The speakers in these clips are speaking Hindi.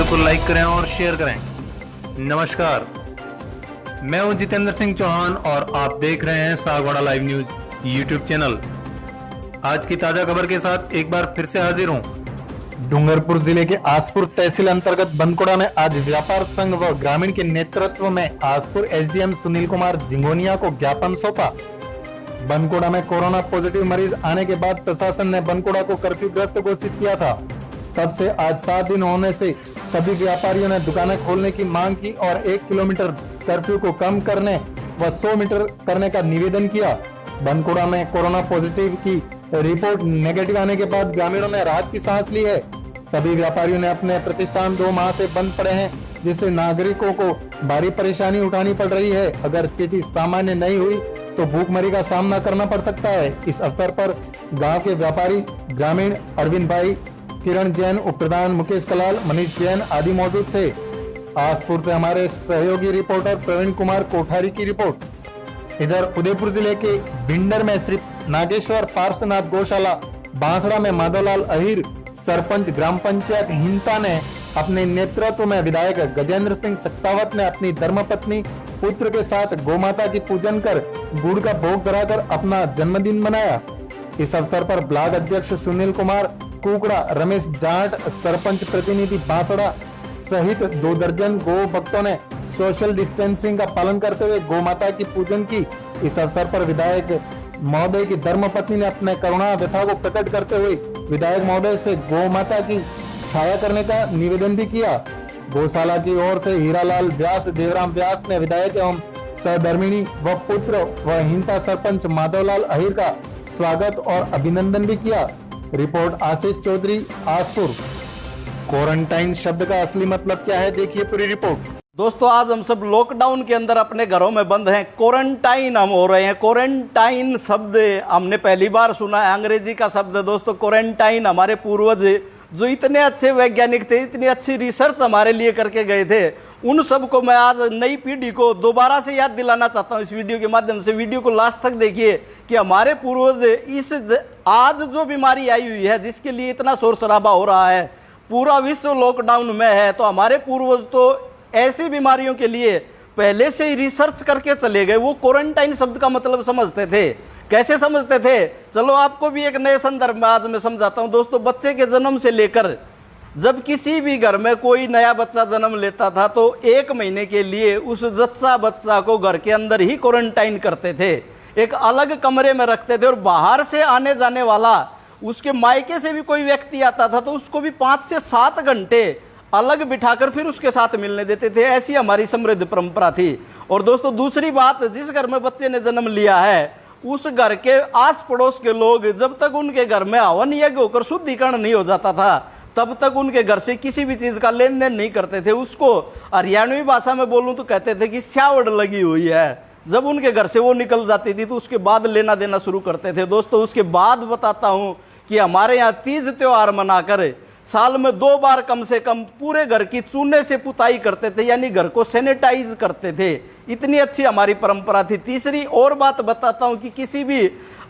को लाइक करें और शेयर करें। नमस्कार, मैं हूं जितेंद्र सिंह चौहान और आप देख रहे हैं Sagwara live news YouTube channel. आज की ताजा खबर के साथ एक बार फिर से हाजिर हूं। डूंगरपुर जिले के आसपुर तहसील अंतर्गत बनकुड़ा में आज व्यापार संघ व ग्रामीण के नेतृत्व में आसपुर एसडीएम सुनील कुमार जिंगोनिया को ज्ञापन सौंपा। बनकुड़ा में कोरोना पॉजिटिव मरीज आने के बाद प्रशासन ने बनकुड़ा को कर्फ्यूग्रस्त घोषित किया था। तब से आज 7 दिन होने से सभी व्यापारियों ने दुकानें खोलने की मांग की और 1 किलोमीटर कर्फ्यू को कम करने व 100 मीटर करने का निवेदन किया। बनकुड़ा में कोरोना पॉजिटिव की रिपोर्ट नेगेटिव आने के बाद ग्रामीणों ने राहत की सांस ली है। सभी व्यापारियों ने अपने प्रतिष्ठान 2 माह से बंद पड़े हैं, जिससे नागरिकों को भारी परेशानी उठानी पड़ रही है। अगर स्थिति सामान्य नहीं हुई तो भूखमरी का सामना करना पड़ सकता है। इस अवसर पर गांव के व्यापारी ग्रामीण अरविंद भाई, किरण जैन, उप प्रधान मुकेश कलाल, मनीष जैन आदि मौजूद थे। आसपुर से हमारे सहयोगी रिपोर्टर प्रवीण कुमार कोठारी की रिपोर्ट। इधर उदयपुर जिले के भिंडर में श्री नागेश्वर पार्श्वनाथ गौशाला, बांसड़ा में माधवलाल अहिर, सरपंच ग्राम पंचायत हिंता ने अपने नेतृत्व में विधायक गजेंद्र सिंह शक्तावत ने अपनी धर्मपत्नी पुत्र के साथ गोमाता की पूजन कर गुड़ का भोग कराकर अपना जन्मदिन मनाया। इस अवसर पर ब्लॉक अध्यक्ष सुनील कुमार कुकड़ा, रमेश जाट, सरपंच प्रतिनिधि बांसड़ा सहित 2 दर्जन गौ भक्तों ने सोशल डिस्टेंसिंग का पालन करते हुए गौ माता की पूजन की। इस अवसर पर विधायक महोदय की धर्मपत्नी ने अपने करुणा व्यथा को प्रकट करते हुए विधायक महोदय से गौ माता की छाया करने का निवेदन भी किया। गौशाला की ओर से हीरालाल व्यास, देवराम व्यास ने विधायक एवं सहधर्मिणी व पुत्र व हिंता सरपंच माधवलाल अहिर का स्वागत और अभिनंदन भी किया। रिपोर्ट आशीष चौधरी, आसपुर। क्वारंटाइन शब्द का असली मतलब क्या है, देखिए पूरी रिपोर्ट। दोस्तों, आज हम सब लॉकडाउन के अंदर अपने घरों में बंद हैं, क्वारंटाइन हम हो रहे हैं। क्वारंटाइन शब्द हमने पहली बार सुना है, अंग्रेजी का शब्द है दोस्तों। क्वारंटाइन हमारे पूर्वज जो इतने अच्छे वैज्ञानिक थे, इतनी अच्छी रिसर्च हमारे लिए करके गए थे, उन सब को मैं आज नई पीढ़ी को दोबारा से याद दिलाना चाहता हूं इस वीडियो के माध्यम से। वीडियो को लास्ट तक देखिए कि हमारे पूर्वज इस आज जो बीमारी आई हुई है, जिसके लिए इतना शोर शराबा हो रहा है, पूरा विश्व लॉकडाउन में है, तो हमारे पूर्वज तो ऐसी बीमारियों के लिए पहले से ही रिसर्च करके चले गए। वो क्वारंटाइन शब्द का मतलब समझते थे। कैसे समझते थे, चलो आपको भी एक नए संदर्भ में आज मैं समझाता हूं। दोस्तों, बच्चे के जन्म से लेकर जब किसी भी घर में कोई नया बच्चा जन्म लेता था तो 1 महीने के लिए उस जच्चा बच्चा को घर के अंदर ही क्वारंटाइन करते थे, एक अलग कमरे में रखते थे। और बाहर से आने जाने वाला, उसके मायके से भी कोई व्यक्ति आता था तो उसको भी 5 से 7 घंटे अलग बिठाकर फिर उसके साथ मिलने देते थे। ऐसी हमारी समृद्ध परंपरा थी। और दोस्तों, दूसरी बात, जिस घर में बच्चे ने जन्म लिया है उस घर के आस पड़ोस के लोग जब तक उनके घर में हवन यज्ञ होकर शुद्धिकरण नहीं हो जाता था तब तक उनके घर से किसी भी चीज का लेन देन नहीं करते थे। उसको हरियाणवी भाषा में बोलूं तो कहते थे कि स्यावड़ लगी हुई है। जब उनके घर से वो निकल जाती थी तो उसके बाद लेना देना शुरू करते थे। दोस्तों, उसके बाद बताता हूं कि हमारे यहाँ तीज त्योहार मनाकर साल में 2 बार कम से कम पूरे घर की चूने से पुताई करते थे, यानी घर को सैनिटाइज करते थे। इतनी अच्छी हमारी परंपरा थी। तीसरी और बात बताता हूं कि किसी भी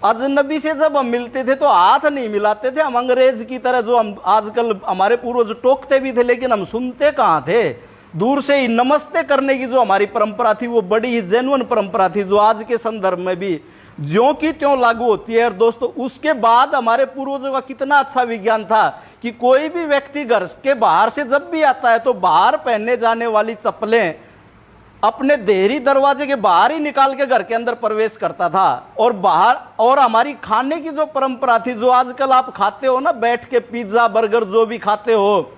अजनबी से जब हम मिलते थे तो हाथ नहीं मिलाते थे। हम अंग्रेज की तरह, जो हम आजकल हमारे पूर्वज टोकते भी थे लेकिन हम सुनते कहाँ थे, दूर से ही नमस्ते करने की जो हमारी परंपरा थी वो बड़ी ही जेन्युइन परंपरा थी, जो आज के संदर्भ में भी ज्यों की त्यों लागू होती है। और दोस्तों, उसके बाद हमारे पूर्वजों का कितना अच्छा विज्ञान था कि कोई भी व्यक्ति घर के बाहर से जब भी आता है तो बाहर पहनने जाने वाली चप्पलें अपने देहरी दरवाजे के बाहर ही निकाल के घर के अंदर प्रवेश करता था। और बाहर, और हमारी खाने की जो परंपरा थी, जो आजकल आप खाते हो ना, बैठ के पिज्जा बर्गर जो भी खाते हो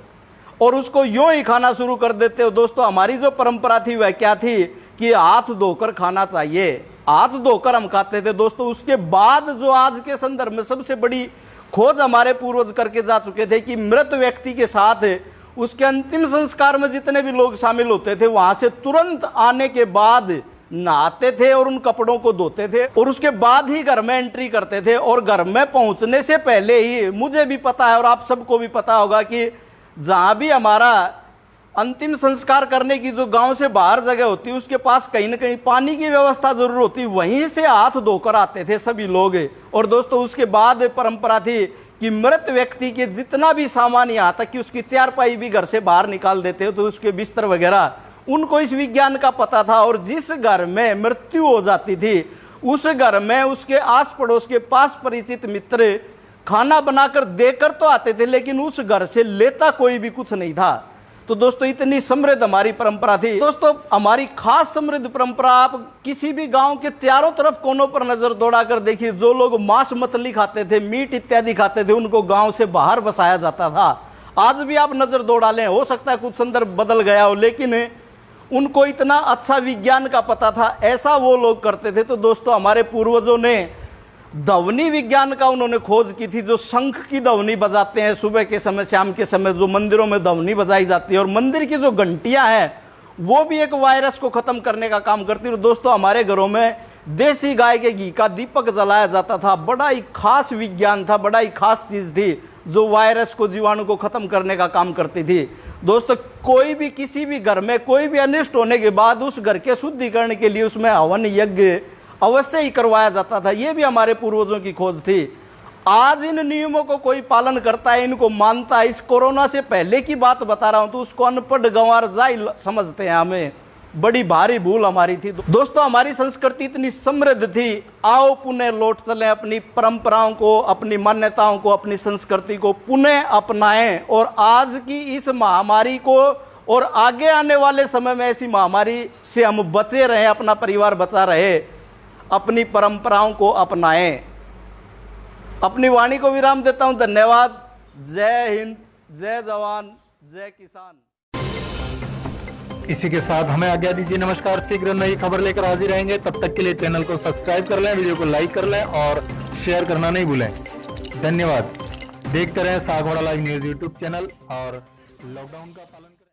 और उसको यूं ही खाना शुरू कर देते हो। दोस्तों, हमारी जो परंपरा थी वह क्या थी कि हाथ धोकर खाना चाहिए, हाथ धोकर हम खाते थे। दोस्तों, उसके बाद जो आज के संदर्भ में सबसे बड़ी खोज हमारे पूर्वज करके जा चुके थे कि मृत व्यक्ति के साथ उसके अंतिम संस्कार में जितने भी लोग शामिल होते थे वहां से तुरंत आने के बाद नहाते थे और उन कपड़ों को धोते थे और उसके बाद ही घर में एंट्री करते थे। और घर में पहुंचने से पहले ही, मुझे भी पता है और आप सबको भी पता होगा कि जहां भी हमारा अंतिम संस्कार करने की जो गांव से बाहर जगह होती उसके पास कहीं ना कहीं पानी की व्यवस्था जरूर होती, वहीं से हाथ धोकर आते थे सभी लोग। और दोस्तों उसके बाद परंपरा थी कि मृत व्यक्ति के जितना भी सामान, यहाँ तक कि उसकी चारपाई भी घर से बाहर निकाल देते तो उसके बिस्तर वगैरह, उनको इस विज्ञान का पता था। और जिस घर में मृत्यु हो जाती थी उस घर में उसके आस पड़ोस के पास परिचित मित्र खाना बनाकर देकर तो आते थे, लेकिन उस घर से लेता कोई भी कुछ नहीं था। तो दोस्तों इतनी समृद्ध हमारी परंपरा थी। दोस्तों हमारी खास समृद्ध परंपरा आप किसी भी गांव के चारों तरफ कोनों पर नजर दौड़ा कर देखिए, जो लोग मांस मछली खाते थे, मीट इत्यादि खाते थे, उनको गांव से बाहर बसाया जाता था। आज भी आप नजर दौड़ा लें, हो सकता है कुछ संदर्भ बदल गया हो, लेकिन उनको इतना अच्छा विज्ञान का पता था, ऐसा वो लोग करते थे। तो दोस्तों हमारे पूर्वजों ने ध्वनि विज्ञान का उन्होंने खोज की थी, जो शंख की ध्वनि बजाते हैं सुबह के समय, शाम के समय जो मंदिरों में ध्वनि बजाई जाती है, और मंदिर की जो घंटियां हैं वो भी एक वायरस को खत्म करने का काम करती है। दोस्तों हमारे घरों में देसी गाय के घी का दीपक जलाया जाता था, बड़ा ही खास विज्ञान था, बड़ा ही खास चीज थी जो वायरस को, जीवाणु को खत्म करने का काम करती थी। दोस्तों कोई भी किसी भी घर में कोई भी अनिष्ट होने के बाद उस घर के शुद्धिकरण के लिए उसमें हवन यज्ञ अवश्य ही करवाया जाता था, ये भी हमारे पूर्वजों की खोज थी। आज इन नियमों को कोई पालन करता है, इनको मानता है। इस कोरोना से पहले की बात बता रहा हूं, तो उसको अनपढ़ गंवार जाहिल समझते हैं, हमें बड़ी भारी भूल हमारी थी। दोस्तों हमारी संस्कृति इतनी समृद्ध थी, आओ पुनः लौट चलें, अपनी परंपराओं को, अपनी मान्यताओं को, अपनी संस्कृति को पुनः अपनाएं, और आज की इस महामारी को और आगे आने वाले समय में ऐसी महामारी से हम बचे रहें, अपना परिवार बचा रहे, अपनी परंपराओं को अपनाएं। अपनी वाणी को विराम देता हूं, धन्यवाद। जय हिंद, जय जवान, जय किसान। इसी के साथ हमें आज्ञा दीजिए, नमस्कार। शीघ्र नई खबर लेकर हाजिर रहेंगे, तब तक के लिए चैनल को सब्सक्राइब कर लें, वीडियो को लाइक कर लें और शेयर करना नहीं भूलें। धन्यवाद। देखते रहें Sagwara live news YouTube channel और लॉकडाउन का पालन